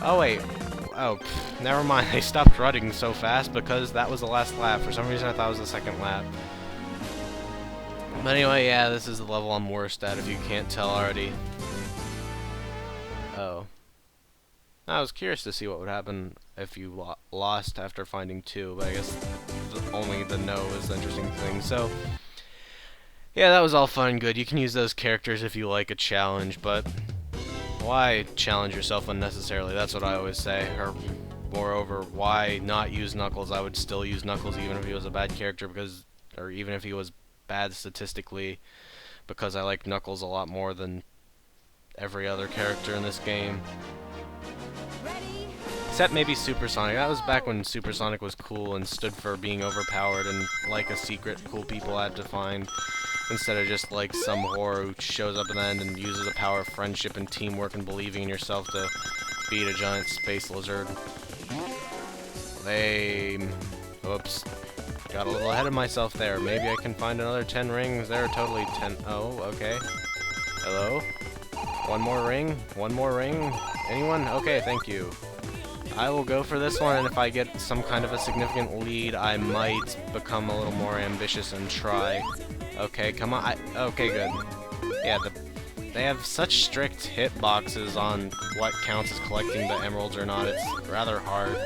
Oh wait. Oh, never mind. I stopped running so fast because that was the last lap. For some reason I thought it was the second lap. But anyway, yeah, this is the level I'm worst at if you can't tell already. Oh. I was curious to see what would happen if you lost after finding 2, but I guess only the no is the interesting thing. So, yeah, that was all fun and good. You can use those characters if you like a challenge, but why challenge yourself unnecessarily? That's what I always say. Or, moreover, why not use Knuckles? I would still use Knuckles even if he was a bad character, because, or even if he was bad statistically, because I like Knuckles a lot more than every other character in this game. Except maybe Supersonic. That was back when Supersonic was cool and stood for being overpowered and like a secret cool people had to find, instead of just like some whore who shows up at the end and uses the power of friendship and teamwork and believing in yourself to beat a giant space lizard. Lame. Oops. Got a little ahead of myself there. Maybe I can find another 10 rings. There are totally 10. Oh, okay. Hello? One more ring? One more ring? Anyone? Okay, thank you. I will go for this one, and if I get some kind of a significant lead, I might become a little more ambitious and try. Okay, come on. Okay, good. Yeah, they have such strict hitboxes on what counts as collecting the emeralds or not. It's rather hard.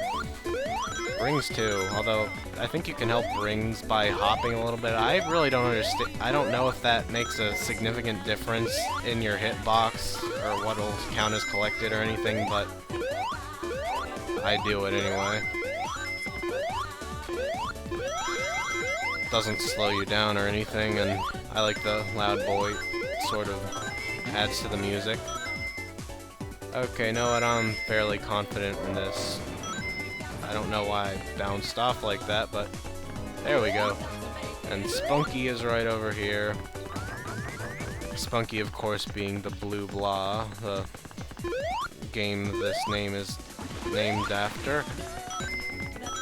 Rings too, although I think you can help rings by hopping a little bit. I really don't understand. I don't know if that makes a significant difference in your hitbox or what will count as collected or anything, but I do it anyway. Doesn't slow you down or anything, and I like the loud boy. Sort of adds to the music. Okay, know what? I'm fairly confident in this. I don't know why I bounced off like that, but there we go. And Spunky is right over here. Spunky, of course, being the Blue Blah, the game this name is named after.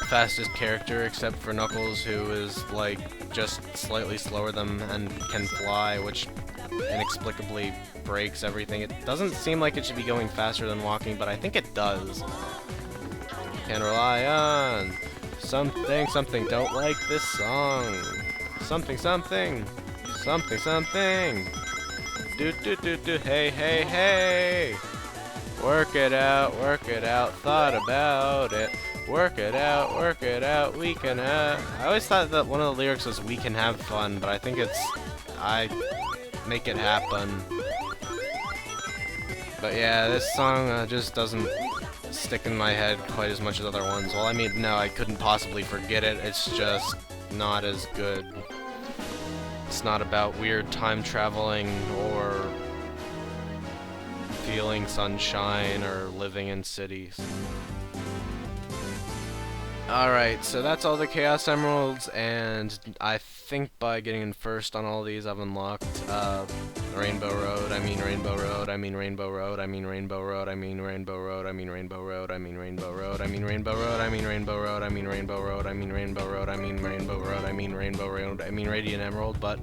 Fastest character, except for Knuckles, who is, like, just slightly slower than them and can fly, which inexplicably breaks everything. It doesn't seem like it should be going faster than walking, but I think it does. Can rely on something, something. Don't like this song. Something, something. Something, something. Do, do, do, do. Hey, hey, hey. Work it out, thought about it. Work it out, we can have... I always thought that one of the lyrics was we can have fun, but I think it's I make it happen. But yeah, this song just doesn't stick in my head quite as much as other ones. Well, I mean, no, I couldn't possibly forget it. It's just not as good. It's not about weird time traveling or feeling sunshine or living in cities. Alright, so that's all the Chaos Emeralds, and I think by getting in first on all these I've unlocked Rainbow Road, I mean Rainbow Road, I mean Rainbow Road, I mean Rainbow Road, I mean Rainbow Road, I mean Rainbow Road, I mean Rainbow Road, I mean Rainbow Road, I mean Rainbow Road, I mean Rainbow Road, I mean Rainbow Road, I mean Rainbow Road, I mean Rainbow Road, I mean Radiant Emerald, but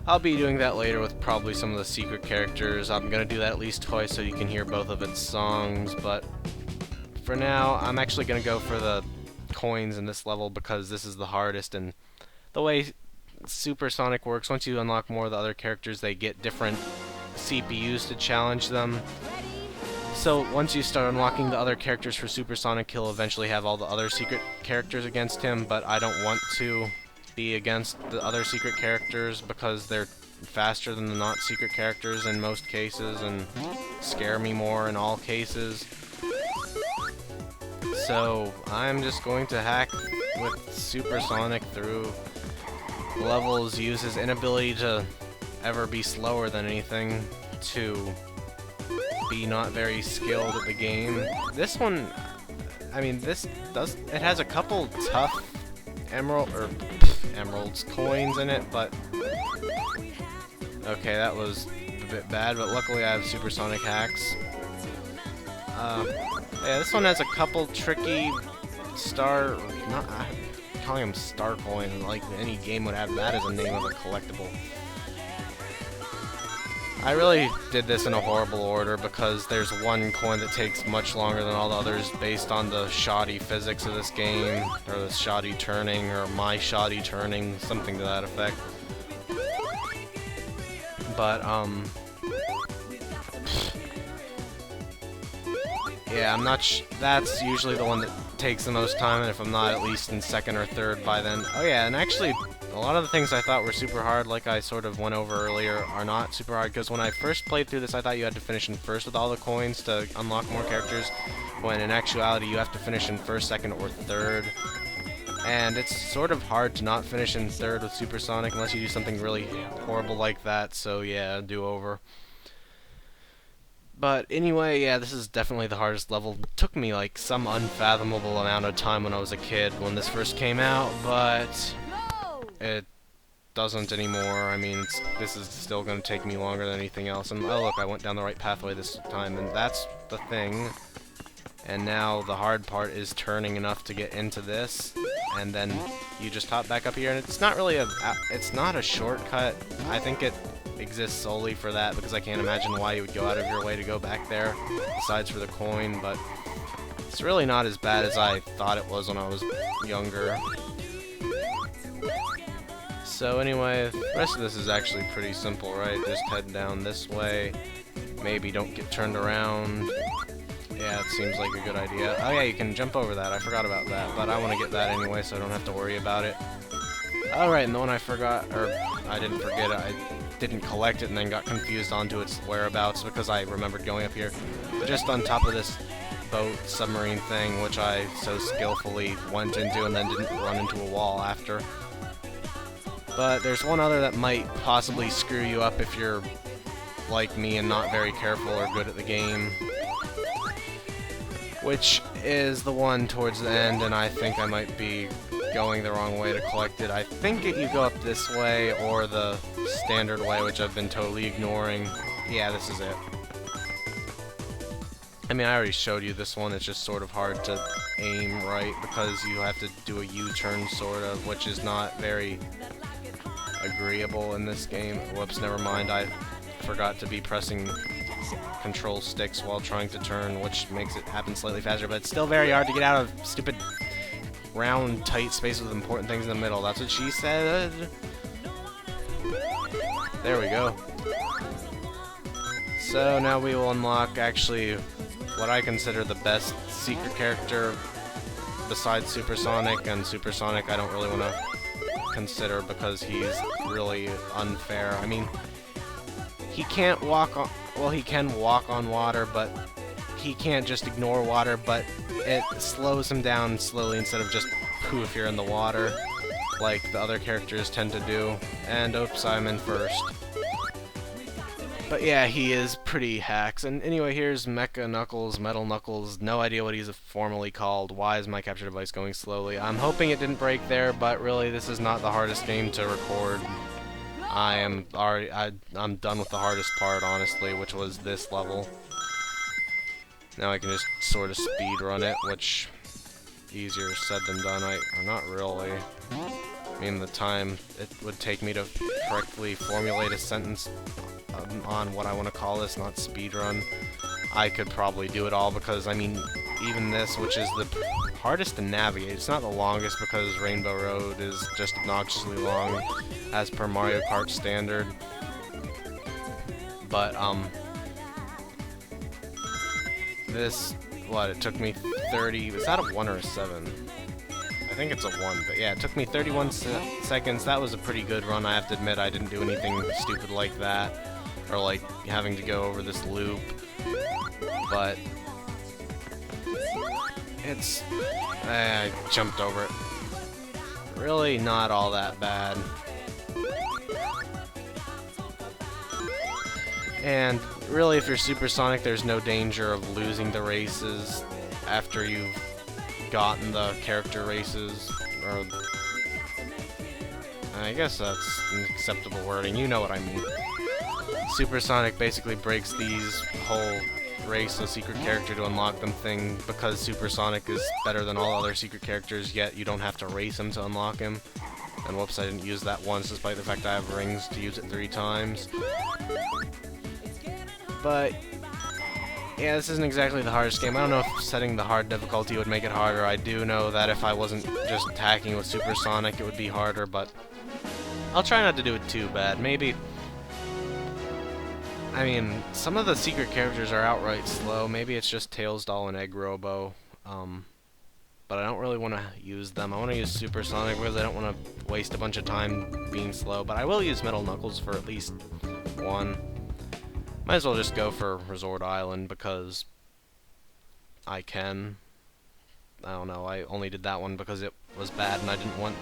I'll be doing that later with probably some of the secret characters. I'm gonna do that at least twice so you can hear both of its songs, but for now I'm actually gonna go for the coins in this level because this is the hardest, and the way Supersonic works, once you unlock more of the other characters, they get different CPUs to challenge them. So once you start unlocking the other characters for Supersonic, he'll eventually have all the other secret characters against him, but I don't want to be against the other secret characters because they're faster than the not secret characters in most cases and scare me more in all cases. So I'm just going to hack with Supersonic through levels, use his inability to ever be slower than anything to be not very skilled at the game. This one, I mean, it has a couple tough emeralds coins in it, but okay, that was a bit bad, but luckily I have Supersonic hacks. Yeah, this one has a couple tricky star, not calling them star coins, like any game would have that as a name of a collectible. I really did this in a horrible order because there's one coin that takes much longer than all the others based on the shoddy physics of this game, or the shoddy turning, or my shoddy turning, something to that effect. But, yeah, I'm not that's usually the one that takes the most time, and if I'm not at least in second or third by then. Oh yeah, and actually, a lot of the things I thought were super hard, like I sort of went over earlier, are not super hard, because when I first played through this, I thought you had to finish in first with all the coins to unlock more characters, when in actuality, you have to finish in first, second, or third. And it's sort of hard to not finish in third with Supersonic unless you do something really horrible like that, so yeah, do over. But anyway, yeah, this is definitely the hardest level. It took me like some unfathomable amount of time when I was a kid when this first came out, but it doesn't anymore. I mean, this is still going to take me longer than anything else. And oh look, I went down the right pathway this time, and that's the thing. And now the hard part is turning enough to get into this, and then you just hop back up here, and it's not really it's not a shortcut. I think it exists solely for that, because I can't imagine why you would go out of your way to go back there, besides for the coin, but it's really not as bad as I thought it was when I was younger. So anyway, the rest of this is actually pretty simple, right? Just head down this way, maybe don't get turned around. Yeah, it seems like a good idea. Oh yeah, you can jump over that. I forgot about that, but I want to get that anyway, so I don't have to worry about it. Alright, and the one I forgot, or I didn't forget it, I didn't collect it and then got confused onto its whereabouts because I remembered going up here. But just on top of this boat submarine thing, which I so skillfully went into and then didn't run into a wall after. But there's one other that might possibly screw you up if you're like me and not very careful or good at the game, which is the one towards the end, and I think I might be going the wrong way to collect it. I think you go up this way or the standard way, which I've been totally ignoring. Yeah, this is it. I mean, I already showed you this one. It's just sort of hard to aim right because you have to do a U-turn, sort of, which is not very agreeable in this game. Whoops, never mind. I forgot to be pressing control sticks while trying to turn, which makes it happen slightly faster, but it's still very hard to get out of stupid round, tight space with important things in the middle. That's what she said. There we go. So now we will unlock, actually, what I consider the best secret character besides Supersonic, and Supersonic I don't really want to consider because he's really unfair. I mean, he can't walk on... Well, he can walk on water, but he can't just ignore water, but it slows him down slowly instead of just poof, you're in the water, like the other characters tend to do. And oops, I'm in first. But yeah, he is pretty hacks. And anyway, here's Mecha Knuckles, Metal Knuckles, no idea what he's formally called. Why is my capture device going slowly? I'm hoping it didn't break there, but really, this is not the hardest game to record. I'm done with the hardest part, honestly, which was this level. Now I can just sort of speed run it, which easier said than done. Or not really. I mean, the time it would take me to correctly formulate a sentence on what I want to call this, not speed run. I could probably do it all because, I mean, even this, which is the hardest to navigate, it's not the longest because Rainbow Road is just obnoxiously long as per Mario Kart standard. But, this, what, it took me 30, was that a 1 or a 7? I think it's a 1, but yeah, it took me 31 seconds. That was a pretty good run, I have to admit. I didn't do anything stupid like that, or like having to go over this loop. But it's... I jumped over it. Really not all that bad. And really, if you're Supersonic, there's no danger of losing the races after you've gotten the character races, or... I guess that's an acceptable wording, you know what I mean. Supersonic basically breaks these whole race a secret character to unlock them thing because Supersonic is better than all other secret characters, yet you don't have to race him to unlock him. And whoops, I didn't use that once despite the fact I have rings to use it 3 times. But yeah, this isn't exactly the hardest game. I don't know if setting the hard difficulty would make it harder. I do know that if I wasn't just attacking with Supersonic, it would be harder, but I'll try not to do it too bad. Maybe... I mean, some of the secret characters are outright slow. Maybe it's just Tails Doll and Egg Robo. But I don't really want to use them. I want to use Supersonic because I don't want to waste a bunch of time being slow. But I will use Metal Knuckles for at least one. Might as well just go for Resort Island because I can. I don't know, I only did that one because it was bad and I didn't want